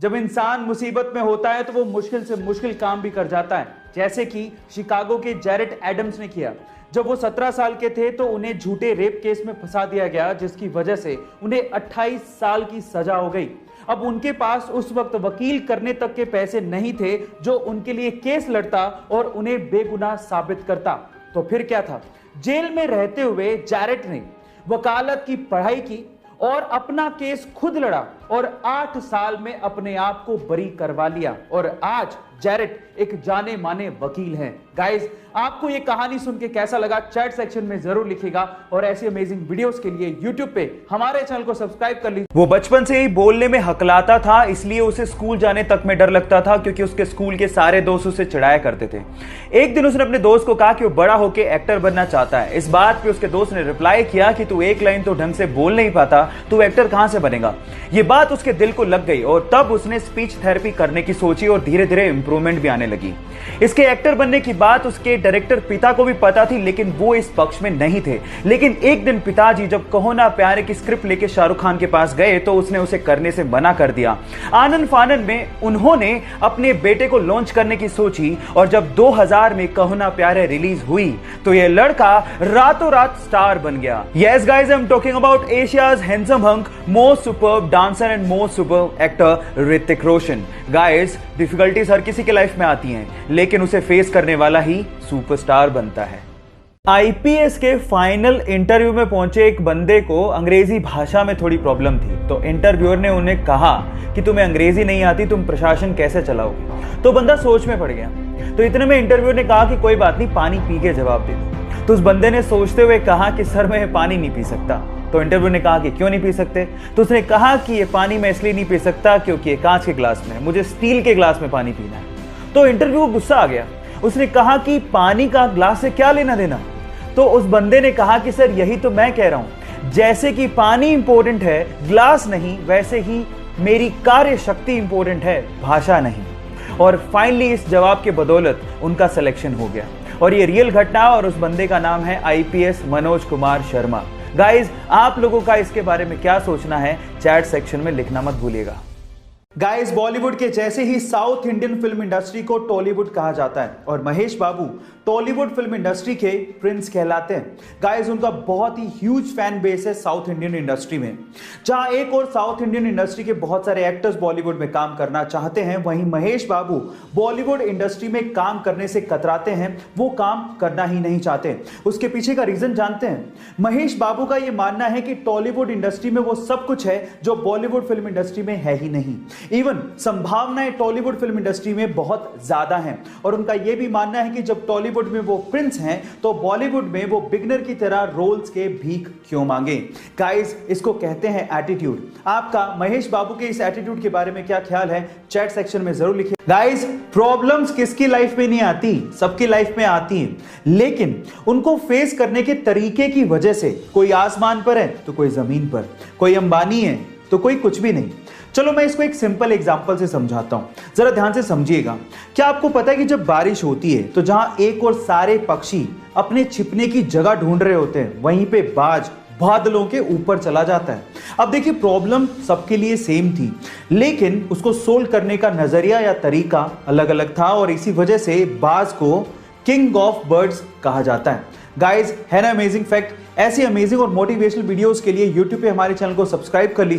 जब इंसान मुसीबत में होता है तो वो मुश्किल से मुश्किल काम भी कर जाता है, जैसे कि शिकागो के जैरेट एडम्स ने किया। जब वो 17 साल के थे तो उन्हें झूठे रेप केस में फंसा दिया गया, जिसकी वजह से उन्हें 28 साल की सजा हो गई। अब उनके पास उस वक्त वकील करने तक के पैसे नहीं थे जो उनके लिए केस लड़ता और उन्हें बेगुनाह साबित करता। तो फिर क्या था? जेल में रहते हुए जैरेट ने वकालत की पढ़ाई की और अपना केस खुद लड़ा और 8 साल में अपने आप को बरी करवा लिया और आज जैरेट एक जाने माने वकील हैं। गाइस, आपको ये कहानी सुन के कैसा लगा चैट सेक्शन में जरूर लिखिएगा और ऐसी अमेजिंग वीडियोस के लिए यूट्यूब पे हमारे चैनल को सब्सक्राइब कर लीजिए। वो बचपन से ही बोलने में हकलाता था, इसलिए उसे स्कूल जाने तक में डर लगता था क्योंकि उसके स्कूल के सारे दोस्त उसे चिढ़ाया करते थे। एक दिन उसने अपने दोस्त को कहा कि वो बड़ा होकर एक्टर बनना चाहता है। इस बात पे उसके दोस्त ने रिप्लाई किया कि तू एक लाइन तो ढंग से बोल नहीं पाता, तू एक्टर कहां से बनेगा। ये बात उसके दिल को लग गई और तब उसने स्पीच थेरेपी करने की सोची और धीरे धीरे इंप्रूवमेंट भी आने लगी। इसके एक्टर बनने की बात उसके डायरेक्टर पिता को भी पता थी, लेकिन वो इस पक्ष में नहीं थे। लेकिन एक दिन पिताजी जब कहो ना प्यारे की स्क्रिप्ट लेके शाहरुख खान के पास गए तो उसने उसे करने से मना कर दिया। आनंद फानन में उन्होंने अपने बेटे को लॉन्च करने की सोची और जब 2000 में कहो ना प्यारे रिलीज हुई तो यह लड़का रातों रात स्टार बन गया। Yes guys, I am talking about Asia's handsome hunk, most superb dancer and most superb actor Hrithik Roshan. Guys, difficulties हर किसी के लाइफ में आती हैं, लेकिन उसे फेस करने वाला ही सुपरस्टार बनता है। आईपीएस के फाइनल इंटरव्यू में पहुंचे एक बंदे को अंग्रेजी भाषा में थोड़ी प्रॉब्लम थी, तो इंटरव्यूअर ने उन्हें कहा कि तुम्हें अंग्रेजी नहीं आती, तुम प्रशासन कैसे चलाओगे। तो बंदा सोच में पड़ गया। तो इतने में इंटरव्यूअर ने कहा कि कोई बात नहीं, पानी पी के जवाब दे दो। तो उस बंदे ने सोचते हुए कहा कि सर मैं पानी नहीं पी सकता। तो इंटरव्यू ने कहा कि क्यों नहीं पी सकते। तो उसने कहा कि ये पानी मैं इसलिए नहीं पी सकता क्योंकि ये कांच के ग्लास में है, मुझे स्टील के ग्लास में पानी पीना है। तो इंटरव्यू को गुस्सा आ गया। उसने कहा कि पानी का ग्लास से क्या लेना देना। तो उस बंदे ने कहा कि सर यही तो मैं कह रहा हूं, जैसे कि पानी इंपॉर्टेंट है, ग्लास नहीं, वैसे ही मेरी कार्य शक्ति इंपॉर्टेंट है, भाषा नहीं। और फाइनली इस जवाब के बदौलत उनका सिलेक्शन हो गया और ये रियल घटना और उस बंदे का नाम है आईपीएस मनोज कुमार शर्मा। गाइज, आप लोगों का इसके बारे में क्या सोचना है चैट सेक्शन में लिखना मत भूलिएगा। गाइस, बॉलीवुड के जैसे ही साउथ इंडियन फिल्म इंडस्ट्री को टॉलीवुड कहा जाता है और महेश बाबू टॉलीवुड फिल्म इंडस्ट्री के प्रिंस कहलाते हैं। गाइस, उनका बहुत ही ह्यूज फैन बेस है साउथ इंडियन इंडस्ट्री में। जहां एक और साउथ इंडियन इंडस्ट्री के बहुत सारे एक्टर्स बॉलीवुड में काम करना चाहते हैं, वहीं महेश बाबू बॉलीवुड इंडस्ट्री में काम करने से कतराते हैं, वो काम करना ही नहीं चाहते। उसके पीछे का रीजन जानते हैं? महेश बाबू का यह मानना है कि टॉलीवुड इंडस्ट्री में वो सब कुछ है जो बॉलीवुड फिल्म इंडस्ट्री में है ही नहीं। इवन संभावनाएं टॉलीवुड फिल्म इंडस्ट्री में बहुत ज्यादा हैं और उनका यह भी मानना है कि जब टॉलीवुड में वो प्रिंस हैं तो बॉलीवुड में वो बिगनर की तरह रोल्स के भीख क्यों मांगे। गाइस, इसको कहते हैं एटीट्यूड। आपका महेश बाबू के इस एटीट्यूड के बारे में क्या ख्याल है चैट सेक्शन में जरूर लिखिए। गाइस, प्रॉब्लम्स किसकी लाइफ में नहीं आती, सबकी लाइफ में आती हैं, लेकिन उनको फेस करने के तरीके की वजह से कोई आसमान पर है तो कोई जमीन पर, कोई अंबानी है तो कोई कुछ भी नहीं। चलो मैं इसको एक सिंपल एग्जांपल से समझाता हूं, जरा ध्यान से समझिएगा। क्या आपको पता है कि जब बारिश होती है तो जहां एक और सारे पक्षी अपने छिपने की जगह ढूंढ रहे होते हैं, वहीं पे बाज बादलों के ऊपर चला जाता है। अब देखिए, प्रॉब्लम सबके लिए सेम थी, लेकिन उसको सोल्व करने का नजरिया या तरीका अलग अलग था और इसी वजह से बाज को किंग ऑफ बर्ड्स कहा जाता है। गाइस, है ना अमेजिंग फैक्ट? ऐसी अमेजिंग और मोटिवेशनल वीडियोस के लिए यूट्यूब पे हमारे चैनल को सब्सक्राइब कर लीजिए।